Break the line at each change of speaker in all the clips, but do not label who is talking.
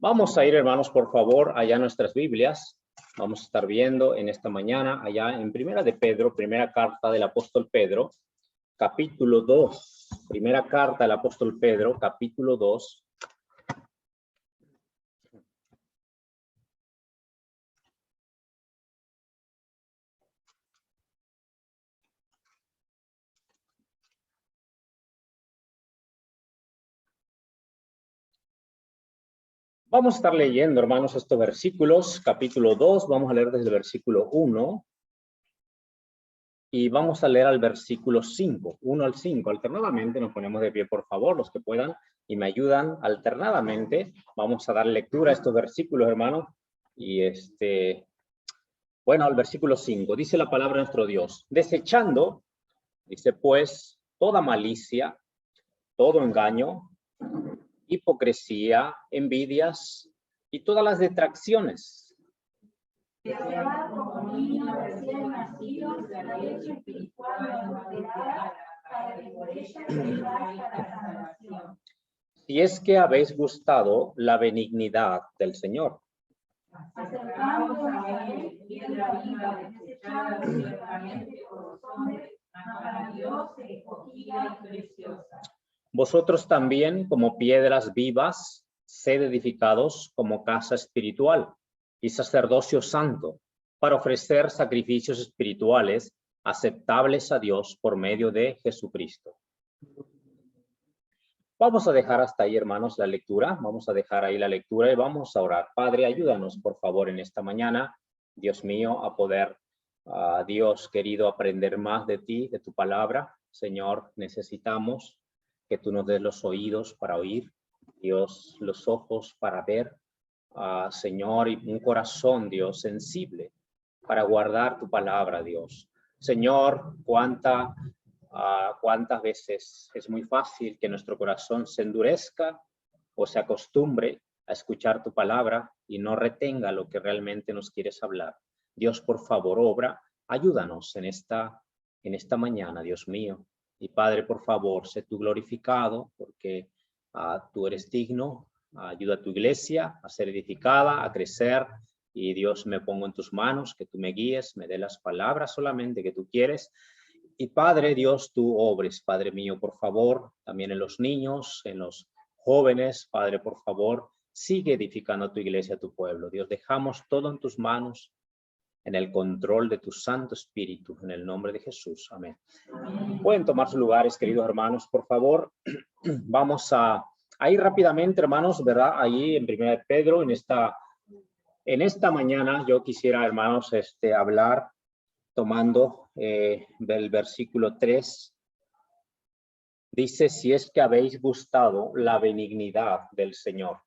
Vamos a ir, hermanos, por favor, allá a nuestras Biblias. Vamos a estar viendo en esta mañana, allá en Primera de Pedro, primera carta del apóstol Pedro, capítulo 2. Primera carta del apóstol Pedro, capítulo 2. Vamos a estar leyendo, hermanos, estos versículos, capítulo 2, vamos a leer desde el versículo 1 y vamos a leer al versículo 5, 1 al 5. Alternadamente nos ponemos de pie, por favor, los que puedan, y me ayudan alternadamente. Vamos a dar lectura a estos versículos, hermanos, y bueno, al versículo 5, dice la palabra de nuestro Dios, desechando, dice pues, toda malicia, todo engaño, hipocresía, envidias y todas las detracciones.
Como niños recién nacidos de la leche espiritual moderada, para que por ella tengáis la salvación.
Si es que habéis gustado la benignidad del Señor.
Acercándonos a él, piedra viva, desechada ciertamente por los hombres, mas para Dios escogida y preciosa.
Vosotros también, como piedras vivas, sed edificados como casa espiritual y sacerdocio santo, para ofrecer sacrificios espirituales aceptables a Dios por medio de Jesucristo. Vamos a dejar hasta ahí, hermanos, la lectura. Vamos a dejar ahí la lectura y vamos a orar. Padre, ayúdanos, por favor, en esta mañana, Dios mío, a poder, Dios querido, aprender más de ti, de tu palabra. Señor, necesitamos que tú nos des los oídos para oír, Dios, los ojos para ver, Señor, y un corazón, Dios, sensible para guardar tu palabra, Dios. Señor, cuántas veces es muy fácil que nuestro corazón se endurezca o se acostumbre a escuchar tu palabra y no retenga lo que realmente nos quieres hablar. Dios, por favor, obra, ayúdanos en esta mañana, Dios mío. Y Padre, por favor, sé tú glorificado porque tú eres digno. Ayuda a tu iglesia a ser edificada, a crecer. Y Dios, me pongo en tus manos, que tú me guíes, me dé las palabras solamente que tú quieres. Y Padre Dios, tú obres, Padre mío, por favor, también en los niños, en los jóvenes, Padre, por favor, sigue edificando a tu iglesia, a tu pueblo. Dios, dejamos todo en tus manos, en el control de tu Santo Espíritu, en el nombre de Jesús. Amén. Pueden tomar sus lugares, queridos hermanos, por favor. Vamos a ir rápidamente, hermanos, ¿verdad? Ahí en Primera de Pedro, en esta mañana, yo quisiera, hermanos, hablar tomando del versículo 3, dice, si es que habéis gustado la benignidad del Señor.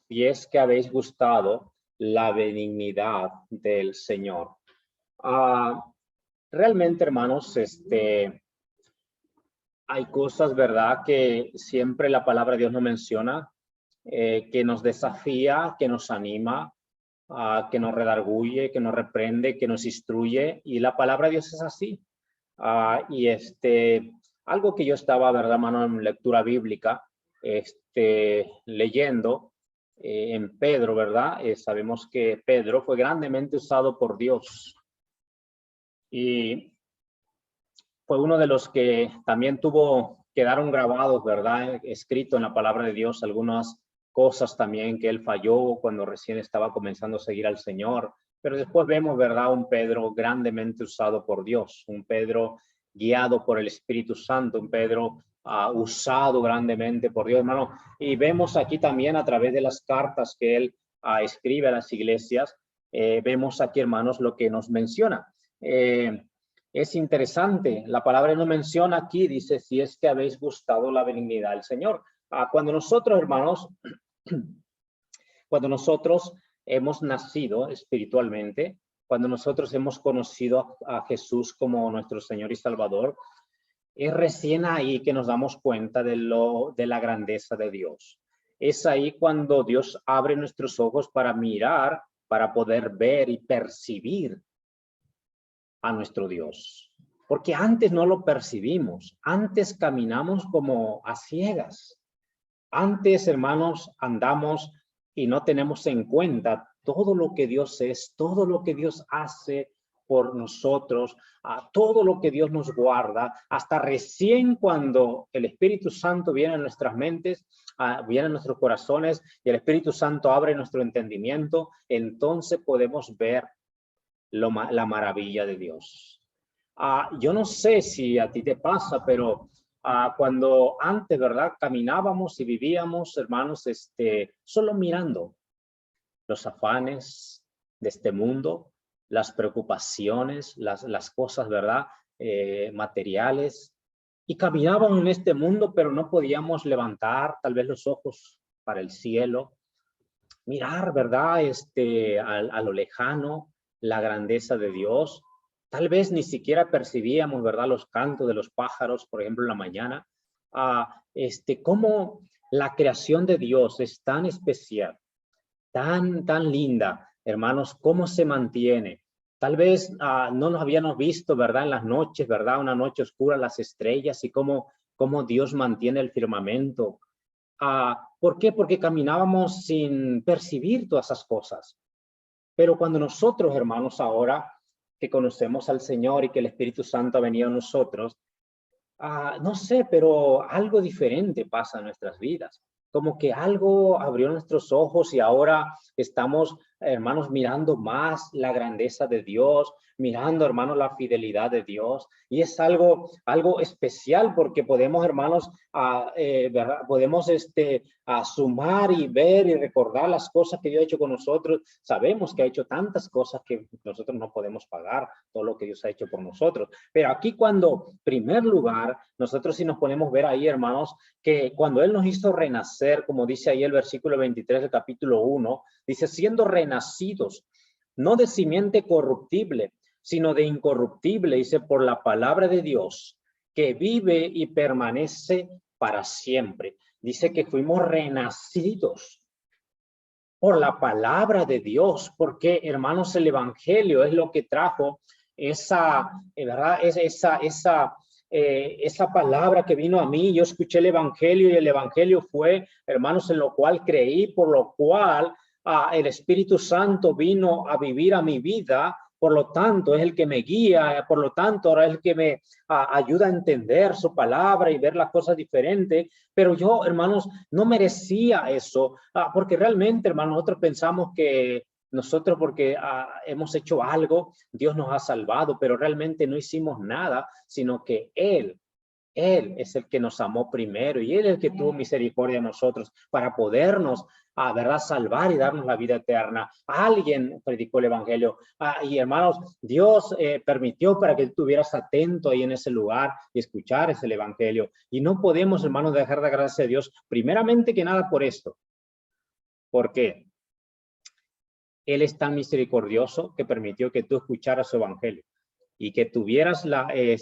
Si es que habéis gustado la benignidad del Señor. Realmente, hermanos, hay cosas, ¿verdad?, que siempre la palabra de Dios nos menciona, que nos desafía, que nos anima, que nos redarguye, que nos reprende, que nos instruye, y la palabra de Dios es así. Y algo que yo estaba, verdad, mano, en lectura bíblica, leyendo en Pedro, verdad, sabemos que Pedro fue grandemente usado por Dios y fue uno de los que también quedaron grabados, verdad, escrito en la palabra de Dios, algunas cosas también que él falló cuando recién estaba comenzando a seguir al Señor. Pero después vemos, ¿verdad?, un Pedro grandemente usado por Dios, un Pedro guiado por el Espíritu Santo, un Pedro usado grandemente por Dios, hermano. Y vemos aquí también a través de las cartas que él escribe a las iglesias, vemos aquí, hermanos, lo que nos menciona. Es interesante, la palabra no menciona aquí, dice, si es que habéis gustado la benignidad del Señor. Cuando nosotros, hermanos, cuando nosotros hemos nacido espiritualmente, cuando nosotros hemos conocido a Jesús como nuestro Señor y Salvador, es recién ahí que nos damos cuenta de la grandeza de Dios. Es ahí cuando Dios abre nuestros ojos para mirar, para poder ver y percibir a nuestro Dios. Porque antes no lo percibimos, antes caminamos como a ciegas. Antes, hermanos, andamos y no tenemos en cuenta todo lo que Dios es, todo lo que Dios hace por nosotros, a todo lo que Dios nos guarda, hasta recién cuando el Espíritu Santo viene a nuestras mentes, viene a nuestros corazones y el Espíritu Santo abre nuestro entendimiento, entonces podemos ver la maravilla de Dios. Yo no sé si a ti te pasa, pero cuando antes, ¿verdad? Caminábamos y vivíamos, hermanos, solo mirando los afanes de este mundo, las preocupaciones, las cosas, ¿verdad? Materiales. Y caminábamos en este mundo, pero no podíamos levantar tal vez los ojos para el cielo, mirar, ¿verdad? A lo lejano, la grandeza de Dios. Tal vez ni siquiera percibíamos, ¿verdad? Los cantos de los pájaros, por ejemplo, en la mañana. Cómo la creación de Dios es tan especial, tan linda, hermanos, cómo se mantiene. Tal vez no nos habíamos visto, ¿verdad? En las noches, ¿verdad? Una noche oscura, las estrellas y cómo Dios mantiene el firmamento. ¿Por qué? Porque caminábamos sin percibir todas esas cosas. Pero cuando nosotros, hermanos, ahora que conocemos al Señor y que el Espíritu Santo ha venido a nosotros, no sé, pero algo diferente pasa en nuestras vidas. Como que algo abrió nuestros ojos y ahora estamos, hermanos, mirando más la grandeza de Dios, mirando, hermanos, la fidelidad de Dios. Y es algo especial porque podemos, hermanos, ¿verdad? Podemos sumar y ver y recordar las cosas que Dios ha hecho con nosotros. Sabemos que ha hecho tantas cosas que nosotros no podemos pagar todo lo que Dios ha hecho por nosotros. Pero aquí cuando, en primer lugar, nosotros sí nos ponemos a ver ahí, hermanos, que cuando Él nos hizo renacer, como dice ahí el versículo 23 del capítulo 1, dice, siendo renacidos, no de simiente corruptible, sino de incorruptible, dice, por la palabra de Dios, que vive y permanece para siempre. Dice que fuimos renacidos por la palabra de Dios, porque, hermanos, el evangelio es lo que trajo esa, ¿verdad? Esa palabra que vino a mí. Yo escuché el evangelio y el evangelio fue, hermanos, en lo cual creí, por lo cual el Espíritu Santo vino a vivir a mi vida. Por lo tanto, es el que me guía, por lo tanto, ahora es el que me ayuda a entender su palabra y ver las cosas diferentes. Pero yo, hermanos, no merecía eso, porque realmente, hermanos, nosotros pensamos que nosotros porque hemos hecho algo, Dios nos ha salvado, pero realmente no hicimos nada, sino que Él es el que nos amó primero y Él es el que tuvo misericordia de nosotros para podernos, ¿verdad? Salvar y darnos la vida eterna. Alguien predicó el evangelio y, hermanos, Dios permitió para que estuvieras atento ahí en ese lugar y escucharas el evangelio. Y no podemos, hermanos, dejar de gracias a Dios, primeramente que nada por esto. ¿Por qué? Él es tan misericordioso que permitió que tú escucharas su evangelio y que tuvieras,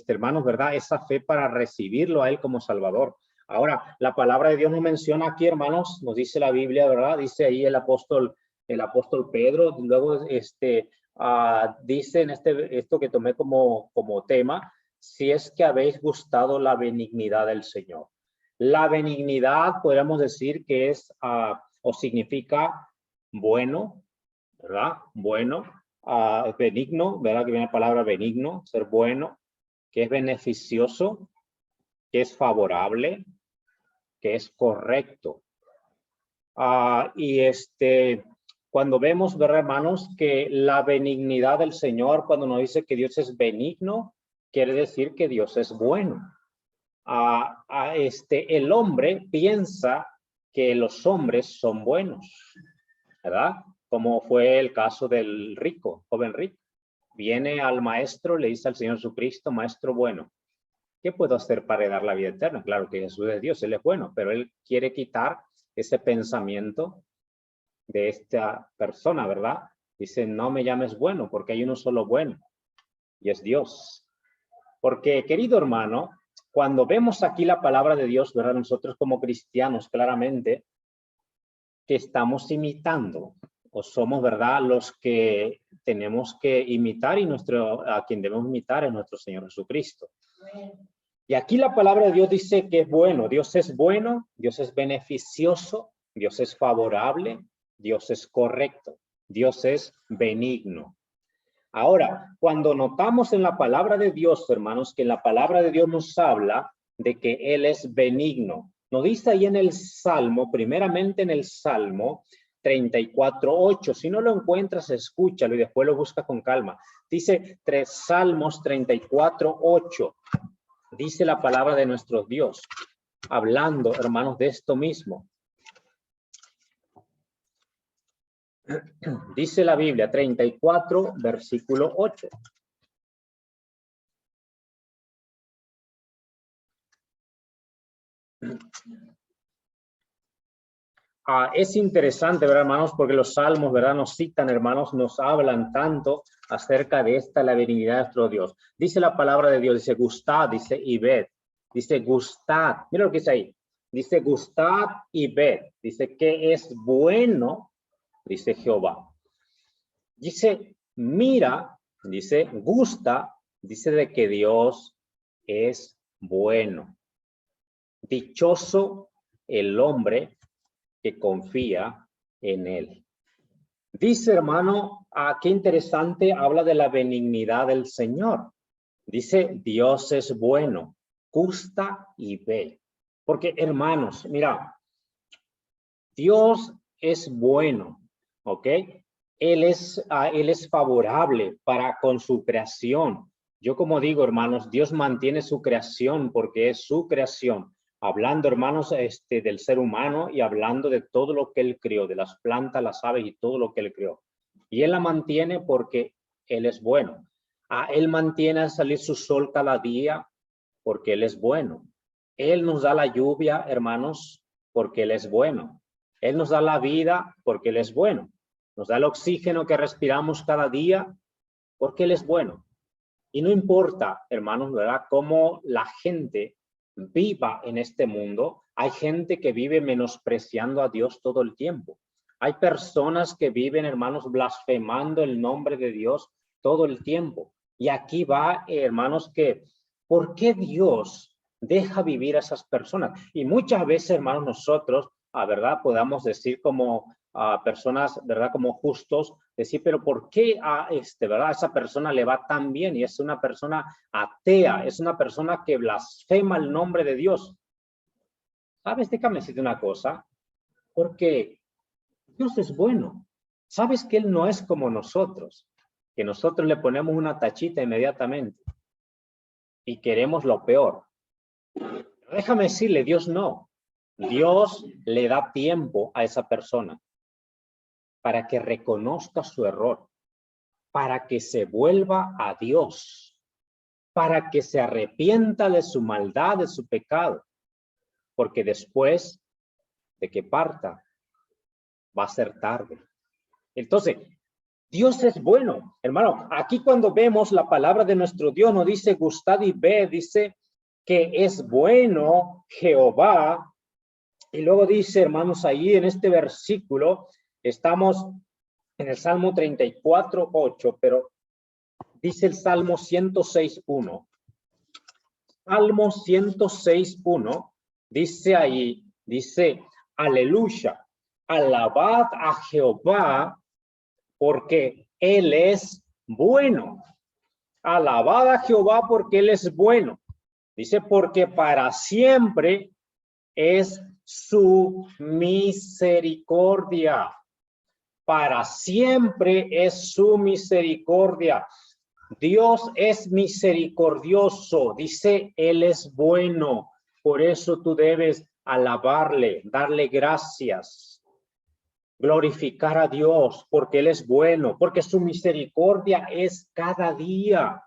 hermanos, ¿verdad? Esa fe para recibirlo a Él como Salvador. Ahora, la palabra de Dios nos menciona aquí, hermanos, nos dice la Biblia, ¿verdad? Dice ahí el apóstol Pedro, luego dice en esto que tomé como tema, si es que habéis gustado la benignidad del Señor. La benignidad, podríamos decir que es o significa bueno, ¿verdad? Bueno, benigno, ¿verdad? Que viene la palabra benigno, ser bueno, que es beneficioso, que es favorable, que es correcto. Y cuando vemos, ¿verdad, hermanos? Que la benignidad del Señor, cuando nos dice que Dios es benigno, quiere decir que Dios es bueno. El hombre piensa que los hombres son buenos, ¿verdad? Como fue el caso del rico, joven rico. Viene al maestro, le dice al Señor Jesucristo, maestro bueno, ¿qué puedo hacer para dar la vida eterna? Claro que Jesús es Dios, Él es bueno, pero Él quiere quitar ese pensamiento de esta persona, ¿verdad? Dice, no me llames bueno, porque hay uno solo bueno, y es Dios. Porque, querido hermano, cuando vemos aquí la palabra de Dios, ¿verdad? Nosotros como cristianos, claramente, que estamos imitando, o somos, ¿verdad?, los que tenemos que imitar y a quien debemos imitar es nuestro Señor Jesucristo. Y aquí la palabra de Dios dice que es bueno, Dios es beneficioso, Dios es favorable, Dios es correcto, Dios es benigno. Ahora, cuando notamos en la palabra de Dios, hermanos, que la palabra de Dios nos habla de que Él es benigno, nos dice ahí en el Salmo, primeramente en el Salmo 34:8. Si no lo encuentras, escúchalo y después lo busca con calma. Dice Salmos 34:8. Dice la palabra de nuestro Dios, hablando, hermanos, de esto mismo. Dice la Biblia, 34, versículo 8. Es interesante, ¿verdad, hermanos? Porque los salmos, ¿verdad? Nos citan, hermanos, nos hablan tanto acerca de la benignidad de nuestro Dios. Dice la palabra de Dios, dice gustad, dice y ved. Dice gustad, mira lo que dice ahí. Dice gustad y ved. Dice que es bueno, dice Jehová. Dice mira, dice gusta, dice de que Dios es bueno. Dichoso el hombre que confía en él. Dice, hermano, qué interesante, habla de la benignidad del Señor. Dice, Dios es bueno, gusta y ve. Porque, hermanos, mira, Dios es bueno, ¿ok? Él es favorable con su creación. Yo como digo, hermanos, Dios mantiene su creación porque es su creación. Hablando, hermanos, del ser humano y hablando de todo lo que Él creó, de las plantas, las aves y todo lo que Él creó. Y Él la mantiene porque Él es bueno. Él mantiene a salir su sol cada día porque Él es bueno. Él nos da la lluvia, hermanos, porque Él es bueno. Él nos da la vida porque Él es bueno. Nos da el oxígeno que respiramos cada día porque Él es bueno. Y no importa, hermanos, ¿verdad?, cómo la gente viva en este mundo. Hay gente que vive menospreciando a Dios todo el tiempo. Hay personas que viven, hermanos, blasfemando el nombre de Dios todo el tiempo. Y aquí va, hermanos, que ¿por qué Dios deja vivir a esas personas? Y muchas veces, hermanos, nosotros, ¿verdad?, podamos decir como personas, ¿verdad?, como justos, decir, pero ¿por qué ¿verdad?, a esa persona le va tan bien? Y es una persona atea, es una persona que blasfema el nombre de Dios. ¿Sabes? Déjame decirte una cosa, porque Dios es bueno. ¿Sabes que Él no es como nosotros? Que nosotros le ponemos una tachita inmediatamente y queremos lo peor. Déjame decirle, Dios no. Dios le da tiempo a esa persona para que reconozca su error, para que se vuelva a Dios, para que se arrepienta de su maldad, de su pecado, porque después de que parta, va a ser tarde. Entonces, Dios es bueno, hermano. Aquí cuando vemos la palabra de nuestro Dios, nos dice gustad y ve, dice que es bueno Jehová. Y luego dice, hermanos, ahí en este versículo, estamos en el Salmo 34:8, pero dice el Salmo 106:1. Salmo 106:1 dice ahí, dice, aleluya, alabad a Jehová porque Él es bueno. Alabad a Jehová porque Él es bueno. Dice, porque para siempre es su misericordia. Para siempre es su misericordia. Dios es misericordioso, dice, Él es bueno. Por eso tú debes alabarle, darle gracias, glorificar a Dios, porque Él es bueno, porque su misericordia es cada día.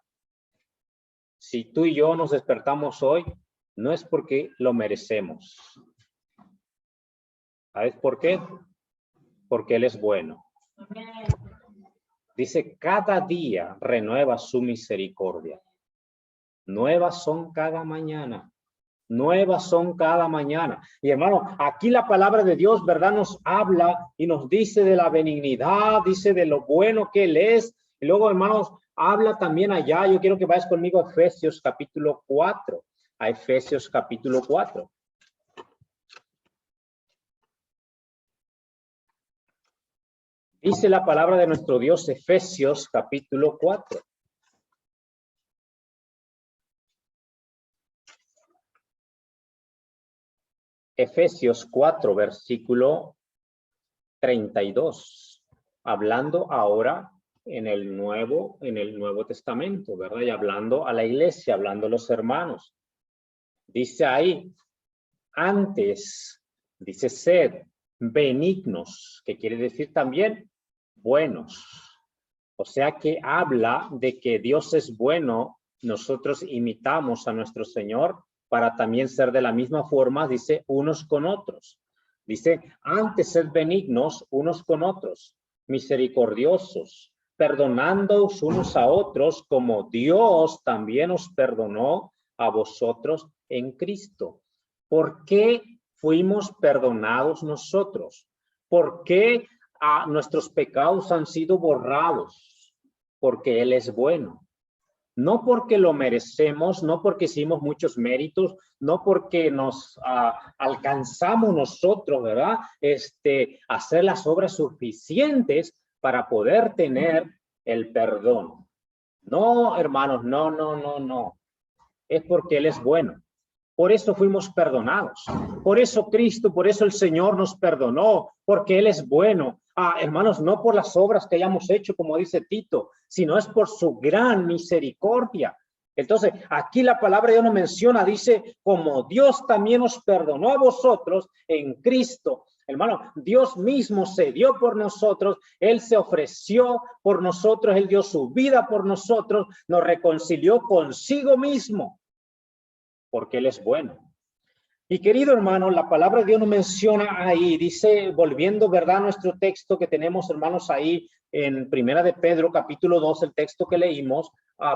Si tú y yo nos despertamos hoy, no es porque lo merecemos. ¿Sabes por qué? Porque Él es bueno. Dice, cada día renueva su misericordia. Nuevas son cada mañana. Nuevas son cada mañana. Y hermano, aquí la palabra de Dios, ¿verdad?, nos habla y nos dice de la benignidad, dice de lo bueno que Él es. Y luego, hermanos, habla también allá. Yo quiero que vayas conmigo a Efesios capítulo 4. A Efesios capítulo 4. Dice la palabra de nuestro Dios, Efesios capítulo 4. Efesios 4, versículo 32. Hablando ahora en el Nuevo Testamento, ¿verdad? Y hablando a la iglesia, hablando a los hermanos. Dice ahí, antes, dice sed benignos, que quiere decir también buenos. O sea que habla de que Dios es bueno, nosotros imitamos a nuestro Señor para también ser de la misma forma, dice, unos con otros. Dice, antes sed benignos unos con otros, misericordiosos, perdonándoos unos a otros como Dios también os perdonó a vosotros en Cristo. ¿Por qué fuimos perdonados nosotros? ¿Por qué nuestros pecados han sido borrados? Porque Él es bueno. No porque lo merecemos, no porque hicimos muchos méritos, no porque nos alcanzamos nosotros, ¿verdad? Hacer las obras suficientes para poder tener el perdón. No, hermanos, no. Es porque Él es bueno. Por eso fuimos perdonados. Por eso Cristo, por eso el Señor nos perdonó, porque Él es bueno. Hermanos, no por las obras que hayamos hecho, como dice Tito, sino es por su gran misericordia. Entonces, aquí la palabra de Dios nos menciona, dice, como Dios también os perdonó a vosotros en Cristo. Hermano, Dios mismo se dio por nosotros, Él se ofreció por nosotros, Él dio su vida por nosotros, nos reconcilió consigo mismo, porque Él es bueno. Y querido hermano, la palabra de Dios nos menciona ahí, dice, volviendo, ¿verdad?, a nuestro texto que tenemos, hermanos, ahí en Primera de Pedro, capítulo 2, el texto que leímos,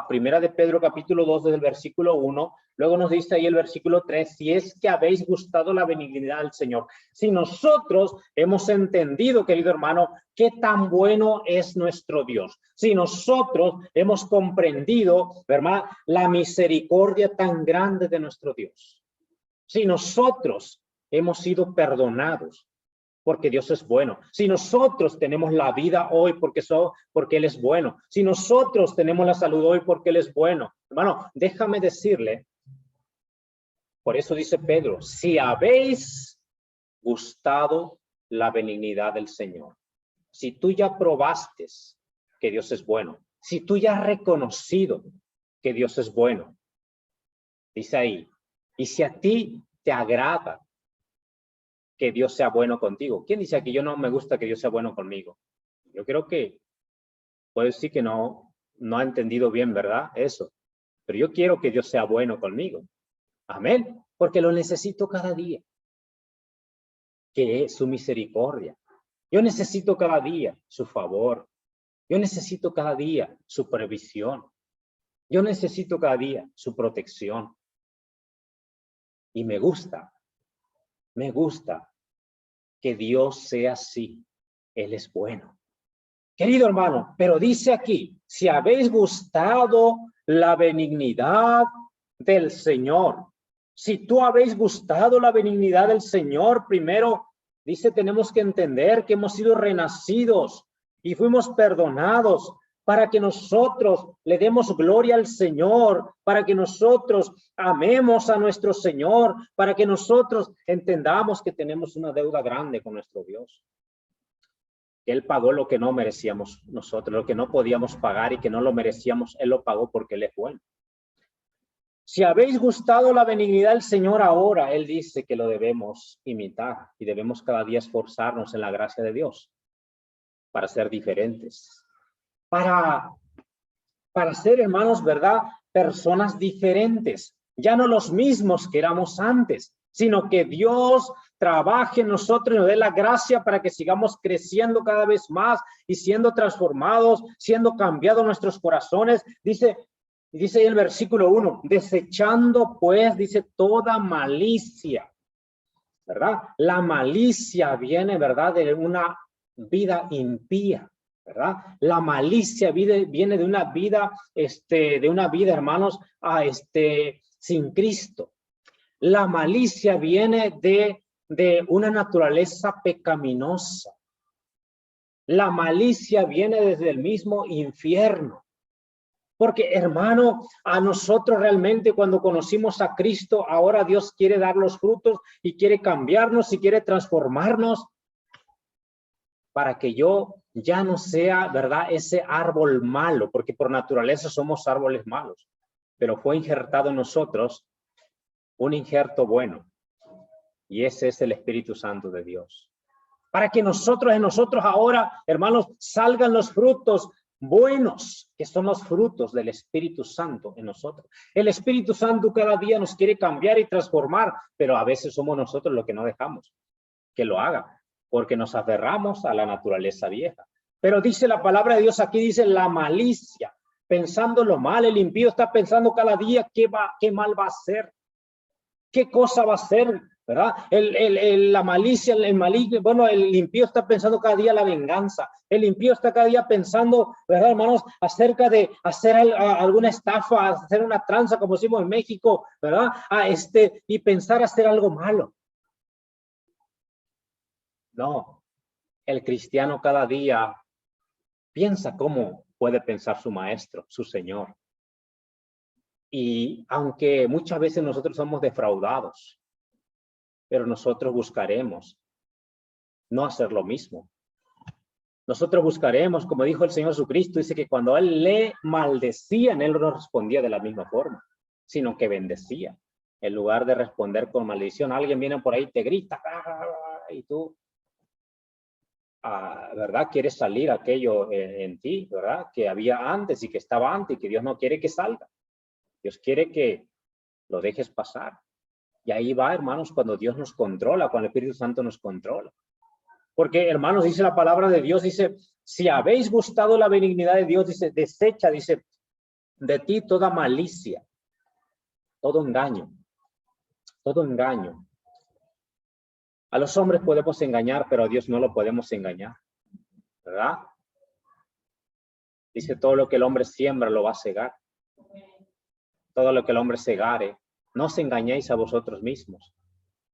Primera de Pedro, capítulo 2, desde el versículo 1, luego nos dice ahí el versículo 3, si es que habéis gustado la benignidad del Señor. Si nosotros hemos entendido, querido hermano, qué tan bueno es nuestro Dios, si nosotros hemos comprendido, ¿verdad?, la misericordia tan grande de nuestro Dios. Si nosotros hemos sido perdonados porque Dios es bueno, si nosotros tenemos la vida hoy porque Él es bueno, si nosotros tenemos la salud hoy porque Él es bueno, hermano, déjame decirle, por eso dice Pedro, si habéis gustado la benignidad del Señor, si tú ya probaste que Dios es bueno, si tú ya has reconocido que Dios es bueno, dice ahí, y si a ti te agrada que Dios sea bueno contigo. ¿Quién dice aquí, yo no me gusta que Dios sea bueno conmigo? Yo creo que puede decir que no ha entendido bien, ¿verdad? Eso. Pero yo quiero que Dios sea bueno conmigo. Amén. Porque lo necesito cada día. Que es su misericordia. Yo necesito cada día su favor. Yo necesito cada día su previsión. Yo necesito cada día su protección. Y me gusta que Dios sea así. Él es bueno. Querido hermano, pero dice aquí, si habéis gustado la benignidad del Señor, si tú habéis gustado la benignidad del Señor, primero, dice, tenemos que entender que hemos sido renacidos y fuimos perdonados para que nosotros le demos gloria al Señor, para que nosotros amemos a nuestro Señor, para que nosotros entendamos que tenemos una deuda grande con nuestro Dios. Él pagó lo que no merecíamos nosotros, lo que no podíamos pagar y que no lo merecíamos, Él lo pagó porque Él es bueno. Si habéis gustado la benignidad del Señor ahora, Él dice que lo debemos imitar y debemos cada día esforzarnos en la gracia de Dios para ser diferentes. Para ser, hermanos, ¿verdad?, personas diferentes, ya no los mismos que éramos antes, sino que Dios trabaje en nosotros y nos dé la gracia para que sigamos creciendo cada vez más y siendo transformados, siendo cambiados nuestros corazones. Dice ahí el versículo 1, desechando pues, dice, toda malicia, ¿verdad? La malicia viene, ¿verdad?, de una vida impía, ¿verdad? La malicia viene de una vida, hermanos, sin Cristo. La malicia viene de una naturaleza pecaminosa. La malicia viene desde el mismo infierno. Porque, hermano, a nosotros realmente cuando conocimos a Cristo, ahora Dios quiere dar los frutos y quiere cambiarnos y quiere transformarnos para que yo ya no sea, ¿verdad?, ese árbol malo, porque por naturaleza somos árboles malos, pero fue injertado en nosotros un injerto bueno, y ese es el Espíritu Santo de Dios. Para que en nosotros ahora, hermanos, salgan los frutos buenos, que son los frutos del Espíritu Santo en nosotros. El Espíritu Santo cada día nos quiere cambiar y transformar, pero a veces somos nosotros los que no dejamos que lo haga, porque nos aferramos a la naturaleza vieja. Pero dice la palabra de Dios aquí, dice la malicia, pensando lo mal. El impío está pensando cada día qué mal va a hacer, qué cosa va a hacer, ¿verdad? La malicia, el maligno, bueno, el impío está pensando cada día la venganza. El impío está cada día pensando, ¿verdad, hermanos?, acerca de hacer alguna estafa, hacer una tranza, como decimos en México, ¿verdad? Y pensar hacer algo malo. No, el cristiano cada día piensa cómo puede pensar su maestro, su Señor. Y aunque muchas veces nosotros somos defraudados, pero nosotros buscaremos no hacer lo mismo. Nosotros buscaremos, como dijo el Señor Jesucristo, dice que cuando Él le maldecían, Él no respondía de la misma forma, sino que bendecía. En lugar de responder con maldición, alguien viene por ahí, te grita, y tú, ¿verdad? Quieres salir aquello en ti, ¿verdad? Que había antes y que estaba antes y que Dios no quiere que salga. Dios quiere que lo dejes pasar. Y ahí va, hermanos, cuando Dios nos controla, cuando el Espíritu Santo nos controla. Porque, hermanos, dice la palabra de Dios, dice, si habéis gustado la benignidad de Dios, dice, desecha, dice, de ti toda malicia, todo engaño, todo engaño. A los hombres podemos engañar, pero a Dios no lo podemos engañar, ¿verdad? Dice, todo lo que el hombre siembra lo va a cegar. Todo lo que el hombre segare, no os engañéis a vosotros mismos,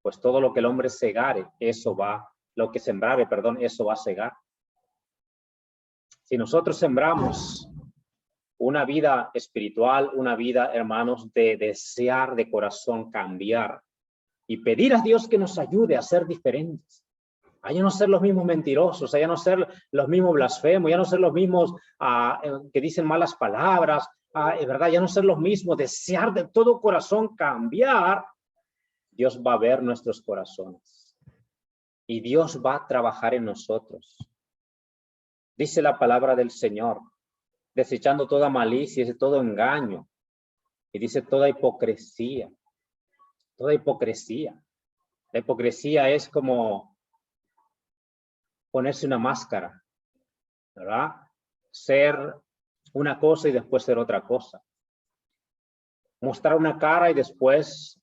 pues todo lo que el hombre segare, eso va, lo que sembrare, perdón, eso va a cegar. Si nosotros sembramos una vida espiritual, una vida, hermanos, de desear de corazón cambiar y pedir a Dios que nos ayude a ser diferentes, a ya no ser los mismos mentirosos, a ya no ser los mismos blasfemos, ya no ser los mismos que dicen malas palabras, ¿verdad? Ya no ser los mismos, desear de todo corazón cambiar, Dios va a ver nuestros corazones y Dios va a trabajar en nosotros. Dice la palabra del Señor, desechando toda malicia, dice todo engaño, y dice toda hipocresía. Toda hipocresía. La hipocresía es como ponerse una máscara, ¿verdad? Ser una cosa y después ser otra cosa. Mostrar una cara y después,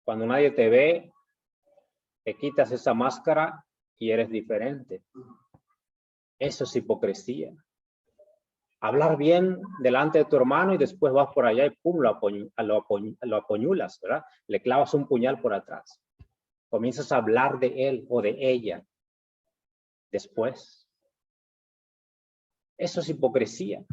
cuando nadie te ve, te quitas esa máscara y eres diferente. Eso es hipocresía. Hablar bien delante de tu hermano y después vas por allá y pum, lo apuñulas, ¿verdad? Le clavas un puñal por atrás. Comienzas a hablar de él o de ella después. Eso es hipocresía.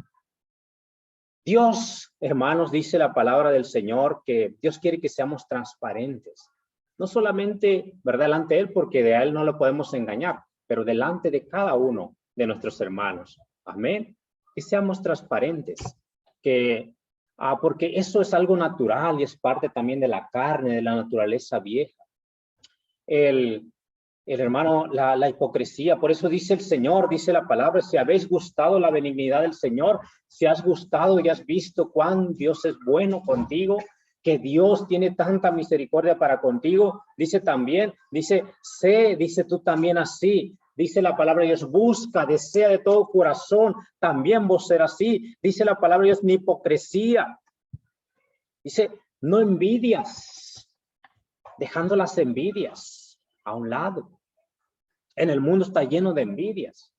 Dios, hermanos, dice la palabra del Señor que Dios quiere que seamos transparentes. No solamente, ¿verdad?, delante de Él, porque de Él no lo podemos engañar, pero delante de cada uno de nuestros hermanos. Amén. Que seamos transparentes, porque eso es algo natural y es parte también de la carne, de la naturaleza vieja. El hermano, la hipocresía, por eso dice el Señor, dice la palabra, si habéis gustado la benignidad del Señor, si has gustado y has visto cuán Dios es bueno contigo, que Dios tiene tanta misericordia para contigo, dice también, dice tú también así, dice la palabra de Dios, busca, desea de todo corazón, también vos ser así, dice la palabra de Dios, ni hipocresía, dice, no envidias, dejando las envidias a un lado. En el mundo está lleno de envidias.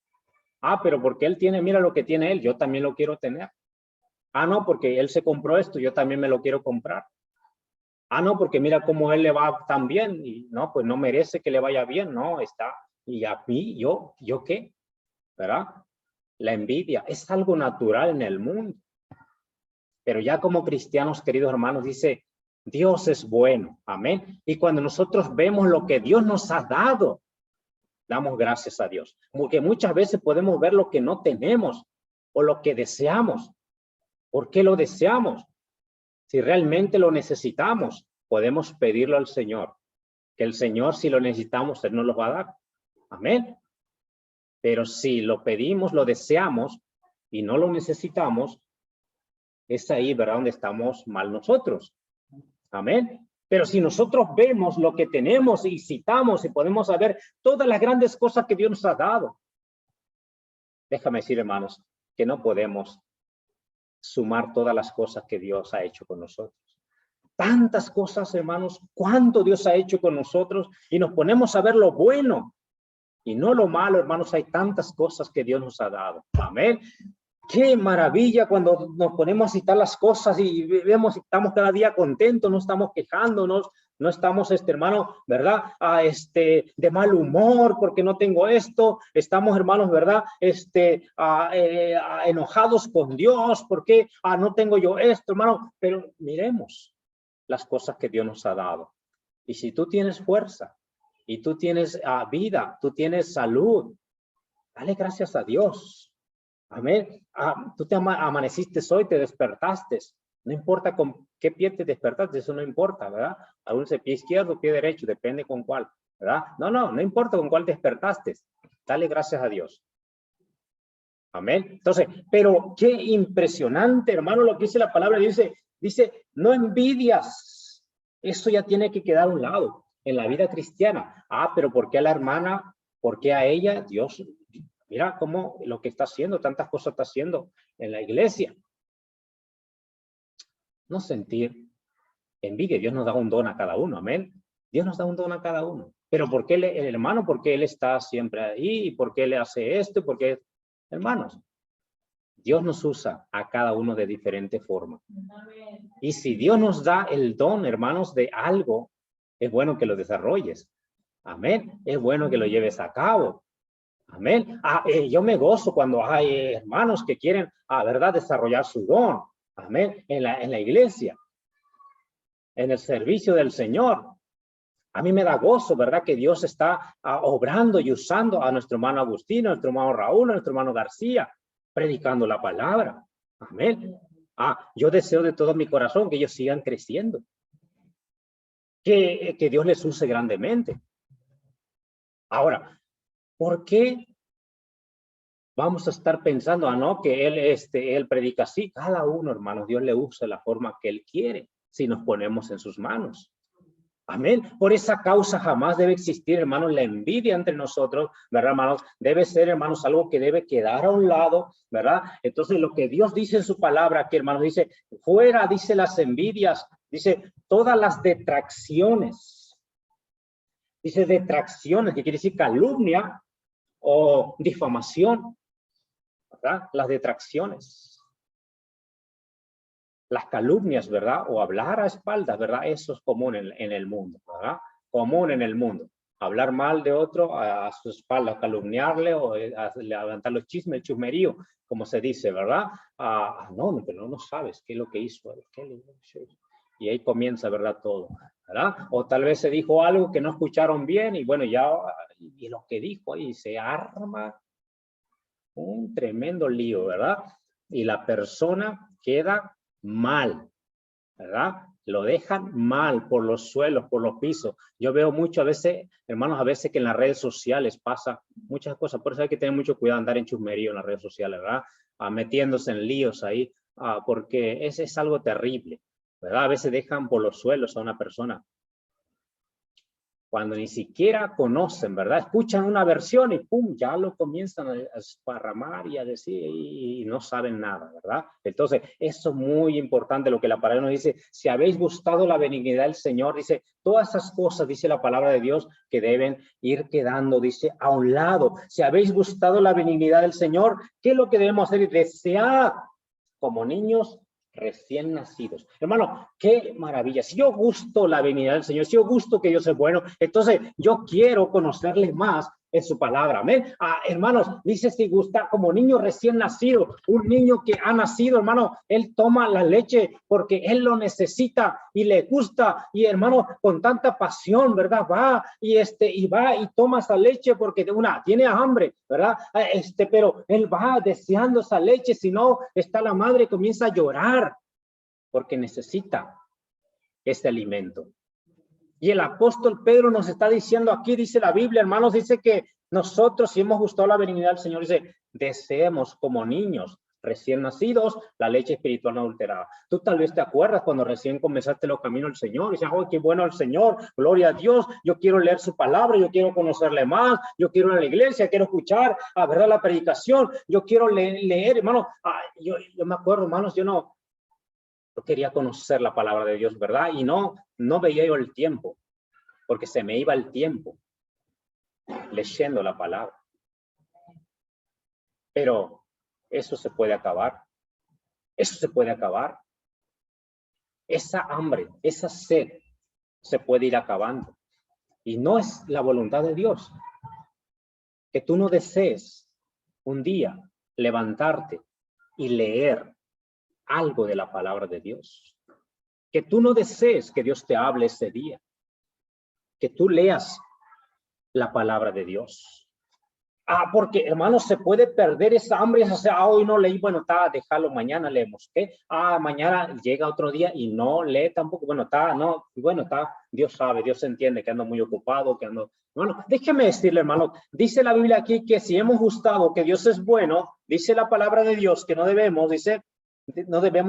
Pero porque él tiene, mira lo que tiene él, yo también lo quiero tener. No, porque él se compró esto, yo también me lo quiero comprar. No, porque mira cómo él le va tan bien, y no, pues no merece que le vaya bien, no, está, y a mí, ¿yo qué? ¿verdad? La envidia es algo natural en el mundo. Pero ya como cristianos, queridos hermanos, dice, Dios es bueno, amén. Y cuando nosotros vemos lo que Dios nos ha dado, damos gracias a Dios. Porque muchas veces podemos ver lo que no tenemos o lo que deseamos. ¿Por qué lo deseamos? Si realmente lo necesitamos, podemos pedirlo al Señor. Que el Señor, si lo necesitamos, Él nos lo va a dar. Amén. Pero si lo pedimos, lo deseamos y no lo necesitamos, es ahí, ¿verdad?, donde estamos mal nosotros. Amén. Pero si nosotros vemos lo que tenemos y citamos y podemos saber todas las grandes cosas que Dios nos ha dado, déjame decir, hermanos, que no podemos sumar todas las cosas que Dios ha hecho con nosotros. Tantas cosas, hermanos, cuánto Dios ha hecho con nosotros, y nos ponemos a ver lo bueno y no lo malo, hermanos. Hay tantas cosas que Dios nos ha dado. Amén. Qué maravilla cuando nos ponemos a citar las cosas y vemos, estamos cada día contentos, no estamos quejándonos, no estamos, hermano, ¿verdad? De mal humor porque no tengo esto. Estamos, hermanos, ¿verdad? Enojados con Dios porque no tengo yo esto, hermano. Pero miremos las cosas que Dios nos ha dado. Y si tú tienes fuerza y tú tienes vida, tú tienes salud, dale gracias a Dios. Amén. Tú te amaneciste hoy, te despertaste. No importa con qué pie te despertaste, eso no importa, ¿verdad? Aún ese pie izquierdo o pie derecho, depende con cuál, ¿verdad? No importa con cuál despertaste. Dale gracias a Dios. Amén. Entonces, pero qué impresionante, hermano, lo que dice la palabra. Dice, no envidias. Eso ya tiene que quedar a un lado en la vida cristiana. Pero ¿por qué a la hermana? ¿Por qué a ella? Dios, mira cómo lo que está haciendo, tantas cosas está haciendo en la iglesia. No sentir envidia. Dios nos da un don a cada uno, amén. Dios nos da un don a cada uno. Pero ¿por qué el hermano? ¿Por qué él está siempre ahí? ¿Y por qué le hace esto? ¿Por qué? Hermanos, Dios nos usa a cada uno de diferente forma. Y si Dios nos da el don, hermanos, de algo, es bueno que lo desarrolles. Amén. Es bueno que lo lleves a cabo. Amén. Yo me gozo cuando hay hermanos que quieren, ¿verdad?, desarrollar su don. Amén. En la iglesia, en el servicio del Señor. A mí me da gozo, ¿verdad?, que Dios está obrando y usando a nuestro hermano Agustino, a nuestro hermano Raúl, a nuestro hermano García, predicando la palabra. Amén. Yo deseo de todo mi corazón que ellos sigan creciendo. Que Dios les use grandemente. Ahora, ¿por qué vamos a estar pensando, no, que él predica así? Cada uno, hermanos, Dios le usa la forma que él quiere, si nos ponemos en sus manos. Amén. Por esa causa jamás debe existir, hermanos, la envidia entre nosotros, ¿verdad, hermanos? Debe ser, hermanos, algo que debe quedar a un lado, ¿verdad? Entonces, lo que Dios dice en su palabra aquí, hermanos, dice, fuera, dice, las envidias, dice, todas las detracciones. Dice detracciones, que quiere decir calumnia o difamación, ¿verdad? Las detracciones. Las calumnias, ¿verdad? O hablar a espaldas, ¿verdad? Eso es común en el mundo, ¿verdad? Común en el mundo. Hablar mal de otro a su espalda, calumniarle o levantar los chismes, el chusmerío, como se dice, ¿verdad? No, pero no sabes qué es lo que hizo. Y ahí comienza, ¿verdad? Todo, ¿verdad? O tal vez se dijo algo que no escucharon bien y bueno, y lo que dijo ahí se arma un tremendo lío, ¿verdad? Y la persona queda mal, ¿verdad? Lo dejan mal por los suelos, por los pisos. Yo veo mucho a veces, hermanos, a veces que en las redes sociales pasa muchas cosas. Por eso hay que tener mucho cuidado, andar en chusmerío en las redes sociales, ¿verdad? Metiéndose en líos ahí, porque es algo terrible, ¿verdad? A veces dejan por los suelos a una persona cuando ni siquiera conocen, ¿verdad? Escuchan una versión y ¡pum! Ya lo comienzan a esparramar y a decir y no saben nada, ¿verdad? Entonces, eso es muy importante lo que la palabra nos dice. Si habéis gustado la benignidad del Señor, dice, todas esas cosas, dice la palabra de Dios, que deben ir quedando, dice, a un lado. Si habéis gustado la benignidad del Señor, ¿qué es lo que debemos hacer? Desear como niños recién nacidos. Hermano, qué maravilla. Si yo gusto la venida del Señor, si yo gusto que Dios es bueno, entonces yo quiero conocerle más en su palabra. Amén. Hermanos, dice si gusta como niño recién nacido, un niño que ha nacido, hermano, él toma la leche porque él lo necesita y le gusta, y hermano, con tanta pasión, ¿verdad? Va y toma esa leche porque tiene hambre, ¿verdad? Pero él va deseando esa leche, si no está la madre, comienza a llorar porque necesita ese alimento. Y el apóstol Pedro nos está diciendo aquí, dice la Biblia, hermanos, dice que nosotros, si hemos gustado la venida del Señor, dice, deseemos como niños recién nacidos la leche espiritual no adulterada. Tú tal vez te acuerdas cuando recién comenzaste los caminos del Señor, y dices, ¡oh, qué bueno el Señor! Gloria a Dios, yo quiero leer su palabra, yo quiero conocerle más, yo quiero ir a la iglesia, quiero escuchar, a ver la predicación, yo quiero leer, hermano. Yo me acuerdo, hermanos, yo quería conocer la palabra de Dios, ¿verdad? Y no veía yo el tiempo, porque se me iba el tiempo leyendo la palabra. Pero eso se puede acabar. Eso se puede acabar. Esa hambre, esa sed se puede ir acabando. Y no es la voluntad de Dios que tú no desees un día levantarte y leer algo de la palabra de Dios. Que tú no desees que Dios te hable ese día. Que tú leas la palabra de Dios. Porque, hermanos, se puede perder esa hambre. O sea, hoy no leí, bueno, déjalo, mañana leemos. ¿Qué? Mañana llega otro día y no lee tampoco. Bueno, Dios sabe, Dios entiende que ando muy ocupado, que ando... Bueno, déjeme decirle, hermano, dice la Biblia aquí que si hemos gustado que Dios es bueno, dice la palabra de Dios que no debemos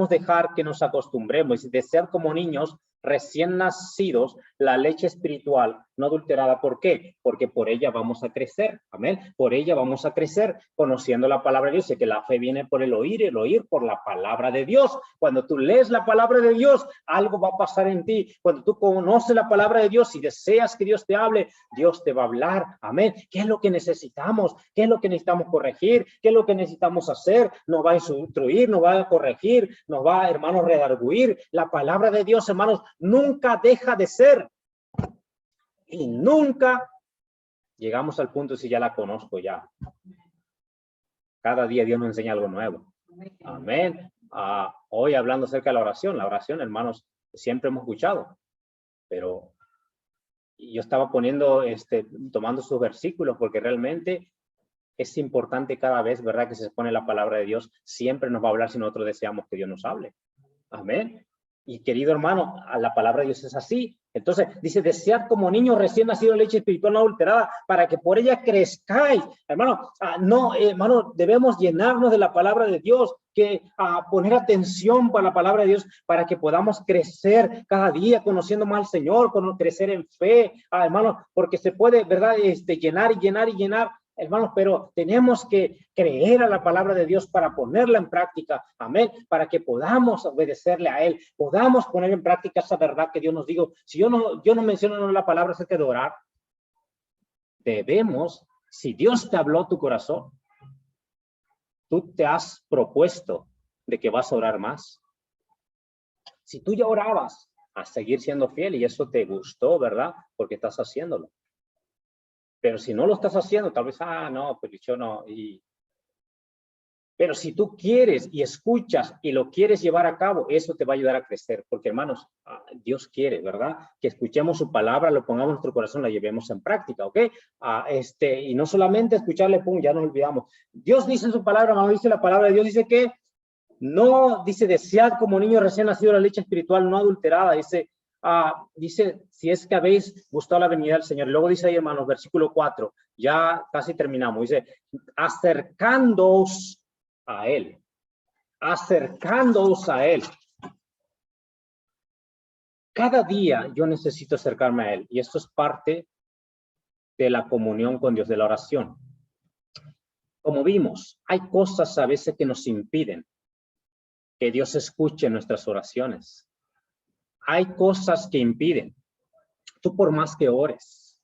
dejar que nos acostumbremos y desear como niños recién nacidos la leche espiritual no adulterada. ¿Por qué? Porque por ella vamos a crecer. Amén. Por ella vamos a crecer conociendo la palabra de Dios. Sé que la fe viene por el oír por la palabra de Dios. Cuando tú lees la palabra de Dios, algo va a pasar en ti. Cuando tú conoces la palabra de Dios y deseas que Dios te hable, Dios te va a hablar. Amén. ¿Qué es lo que necesitamos? ¿Qué es lo que necesitamos corregir? ¿Qué es lo que necesitamos hacer? Nos va a instruir, nos va a corregir, nos va, hermanos, redarguir. La palabra de Dios, hermanos, nunca deja de ser. Y nunca llegamos al punto si ya la conozco ya. Cada día Dios nos enseña algo nuevo. Amén. Hoy hablando acerca de la oración, hermanos, siempre hemos escuchado, pero yo estaba tomando sus versículos porque realmente es importante cada vez, ¿verdad? Que se expone la palabra de Dios, siempre nos va a hablar si nosotros deseamos que Dios nos hable. Amén. Y querido hermano, la palabra de Dios es así. Entonces dice, desead como niños recién nacidos leche espiritual no adulterada para que por ella crezcáis. Hermano, hermano, debemos llenarnos de la palabra de Dios, poner atención para la palabra de Dios para que podamos crecer cada día conociendo más al Señor, crecer en fe, hermano, porque se puede, ¿verdad? Llenar y llenar y llenar. Hermanos, pero tenemos que creer a la palabra de Dios para ponerla en práctica, amén, para que podamos obedecerle a Él, podamos poner en práctica esa verdad que Dios nos dijo. Si yo no menciono la palabra acerca de orar, debemos, si Dios te habló tu corazón, tú te has propuesto de que vas a orar más. Si tú ya orabas, a seguir siendo fiel y eso te gustó, ¿verdad? Porque estás haciéndolo. Pero si no lo estás haciendo, tal vez, no, pues yo no. Pero si tú quieres y escuchas y lo quieres llevar a cabo, eso te va a ayudar a crecer. Porque, hermanos, Dios quiere, ¿verdad? Que escuchemos su palabra, lo pongamos en nuestro corazón, la llevemos en práctica, ¿ok? Y no solamente escucharle, pum, ya nos olvidamos. Dios dice en su palabra, hermano, dice la palabra de Dios, dice que no, dice, desead como niño recién nacido la leche espiritual no adulterada, dice, si es que habéis gustado la venida del Señor. Luego dice ahí, hermanos, versículo 4, ya casi terminamos, dice, acercándoos a Él, acercándoos a Él. Cada día yo necesito acercarme a Él, y esto es parte de la comunión con Dios, de la oración. Como vimos, hay cosas a veces que nos impiden que Dios escuche nuestras oraciones. Hay cosas que impiden. Tú por más que ores,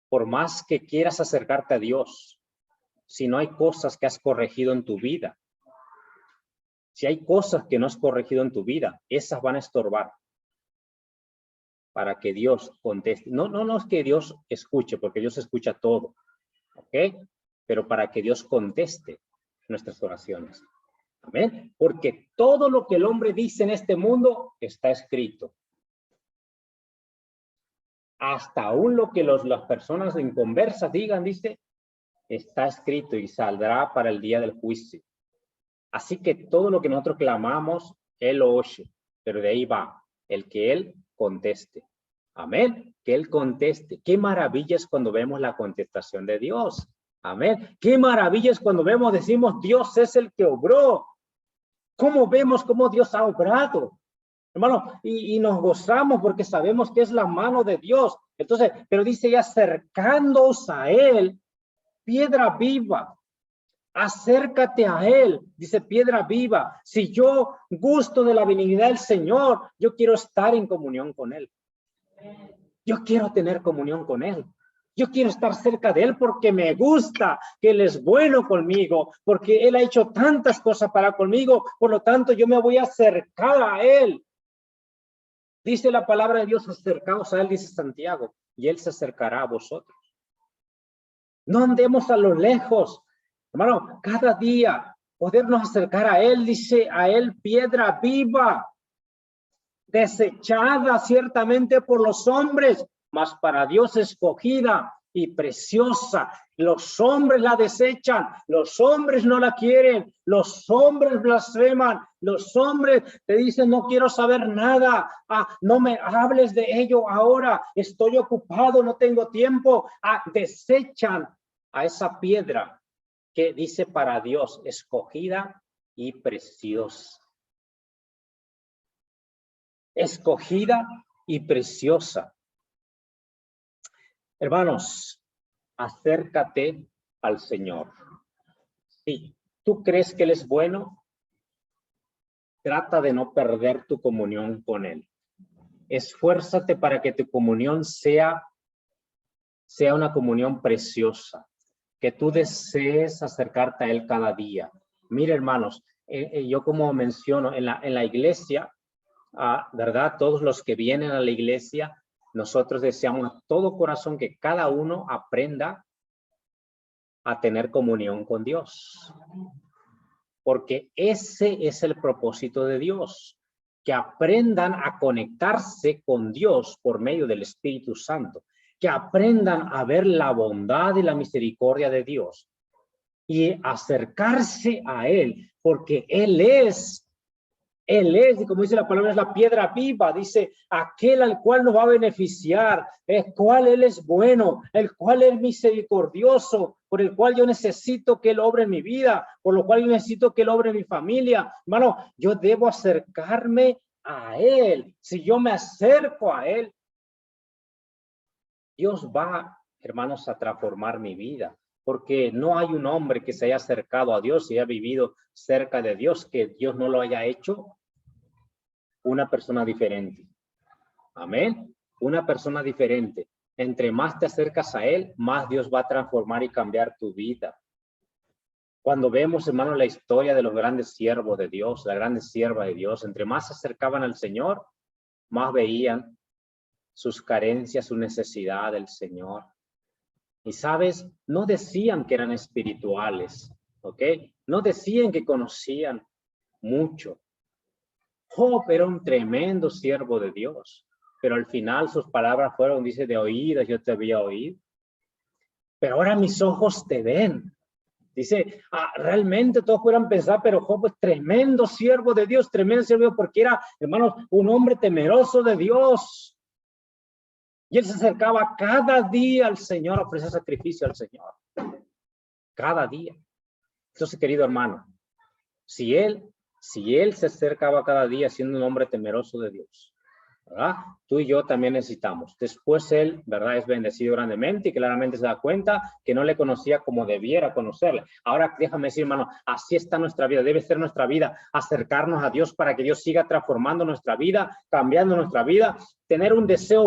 por más que quieras acercarte a Dios, si no hay cosas que has corregido en tu vida, si hay cosas que no has corregido en tu vida, esas van a estorbar. para que Dios conteste. No es que Dios escuche, porque Dios escucha todo, ¿ok? Pero para que Dios conteste nuestras oraciones. Amén. Porque todo lo que el hombre dice en este mundo está escrito. Hasta aún lo que las personas inconversas digan, dice, está escrito y saldrá para el día del juicio. Así que todo lo que nosotros clamamos, Él lo oye, pero de ahí va, el que Él conteste. Amén, que Él conteste. Qué maravilla es cuando vemos la contestación de Dios. Amén, qué maravilla es cuando decimos, Dios es el que obró. ¿Cómo vemos cómo Dios ha obrado? Hermano, y nos gozamos porque sabemos que es la mano de Dios. Entonces, pero dice, acercándoos a Él, piedra viva, acércate a Él, dice piedra viva. Si yo gusto de la benignidad del Señor, yo quiero estar en comunión con Él. Yo quiero tener comunión con Él. Yo quiero estar cerca de Él porque me gusta, que Él es bueno conmigo, porque Él ha hecho tantas cosas para conmigo, por lo tanto yo me voy a acercar a Él. Dice la palabra de Dios, acercaos a Él, dice Santiago, y Él se acercará a vosotros. No andemos a lo lejos, hermano, cada día podernos acercar a Él, dice a Él, piedra viva, desechada ciertamente por los hombres, mas para Dios escogida y preciosa. Los hombres la desechan, los hombres no la quieren, los hombres blasfeman, los hombres te dicen no quiero saber nada, no me hables de ello ahora, estoy ocupado, no tengo tiempo. Desechan a esa piedra que dice para Dios escogida y preciosa. Escogida y preciosa. Hermanos, acércate al Señor. Si tú crees que Él es bueno, trata de no perder tu comunión con Él. Esfuérzate para que tu comunión sea una comunión preciosa, que tú desees acercarte a Él cada día. Mire, hermanos, yo como menciono, en la iglesia, ¿verdad? Todos los que vienen a la iglesia, nosotros deseamos a todo corazón que cada uno aprenda a tener comunión con Dios. Porque ese es el propósito de Dios, que aprendan a conectarse con Dios por medio del Espíritu Santo, que aprendan a ver la bondad y la misericordia de Dios y acercarse a Él, porque Él es, y como dice la palabra, es la piedra viva, dice, aquel al cual nos va a beneficiar, el cual Él es bueno, el cual es misericordioso, por el cual yo necesito que Él obre en mi vida, por lo cual yo necesito que Él obre en mi familia. Hermano, yo debo acercarme a Él. Si yo me acerco a Él, Dios va, hermanos, a transformar mi vida. Porque no hay un hombre que se haya acercado a Dios y haya vivido cerca de Dios, que Dios no lo haya hecho una persona diferente. Amén. Una persona diferente. Entre más te acercas a Él, más Dios va a transformar y cambiar tu vida. Cuando vemos, hermano, la historia de los grandes siervos de Dios, la grande sierva de Dios, entre más se acercaban al Señor, más veían sus carencias, su necesidad del Señor. Y sabes, no decían que eran espirituales, ¿ok? No decían que conocían mucho. Job era un tremendo siervo de Dios, pero al final sus palabras fueron, dice, de oídas yo te había oído, pero ahora mis ojos te ven. Dice, realmente todos puedan pensar, pero Job es tremendo siervo de Dios, tremendo siervo de Dios, porque era, hermanos, un hombre temeroso de Dios. Y él se acercaba cada día al Señor, a ofrecer sacrificio al Señor. Cada día. Entonces, querido hermano, si él se acercaba cada día siendo un hombre temeroso de Dios, ¿verdad? Tú y yo también necesitamos. Después él, ¿verdad? Es bendecido grandemente y claramente se da cuenta que no le conocía como debiera conocerle. Ahora déjame decir, hermano, así está nuestra vida. Debe ser nuestra vida acercarnos a Dios para que Dios siga transformando nuestra vida, cambiando nuestra vida, tener un deseo